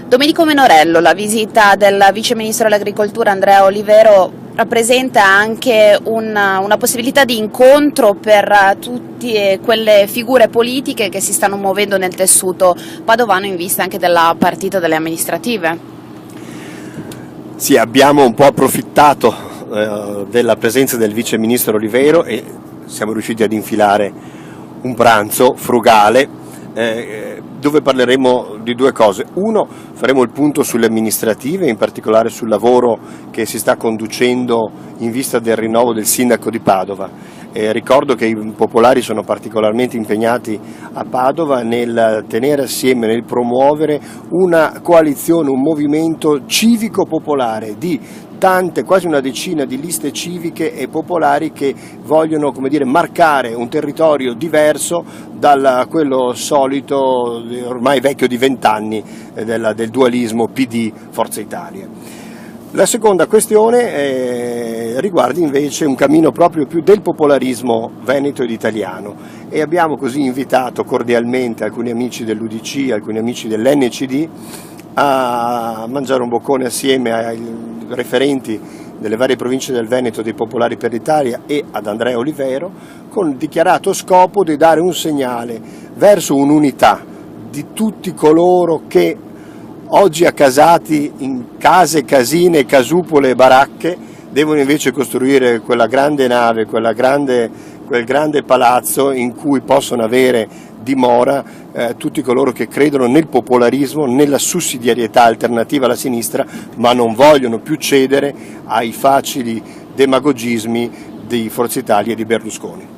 Domenico Menorello, la visita del Vice Ministro dell'Agricoltura Andrea Olivero rappresenta anche una possibilità di incontro per tutte quelle figure politiche che si stanno muovendo nel tessuto padovano in vista anche della partita delle amministrative. Sì, abbiamo un po' approfittato della presenza del Vice Ministro Olivero e siamo riusciti ad infilare un pranzo frugale dove parleremo di due cose. Uno, faremo il punto sulle amministrative, in particolare sul lavoro che si sta conducendo in vista del rinnovo del sindaco di Padova. Ricordo che i popolari sono particolarmente impegnati a Padova nel tenere assieme, nel promuovere una coalizione, un movimento civico-popolare di tante, quasi una decina di liste civiche e popolari che vogliono, come dire, marcare un territorio diverso da quello solito, ormai vecchio di 20 anni, del dualismo PD-Forza Italia. La seconda questione riguarda invece un cammino proprio più del popolarismo veneto ed italiano e abbiamo così invitato cordialmente alcuni amici dell'UDC, alcuni amici dell'NCD a mangiare un boccone assieme ai referenti delle varie province del Veneto dei Popolari per l'Italia e ad Andrea Olivero, con il dichiarato scopo di dare un segnale verso un'unità di tutti coloro che oggi accasati in case, casine, casupole e baracche devono invece costruire quella grande nave, quel grande palazzo in cui possono avere dimora tutti coloro che credono nel popolarismo, nella sussidiarietà alternativa alla sinistra, ma non vogliono più cedere ai facili demagogismi di Forza Italia e di Berlusconi.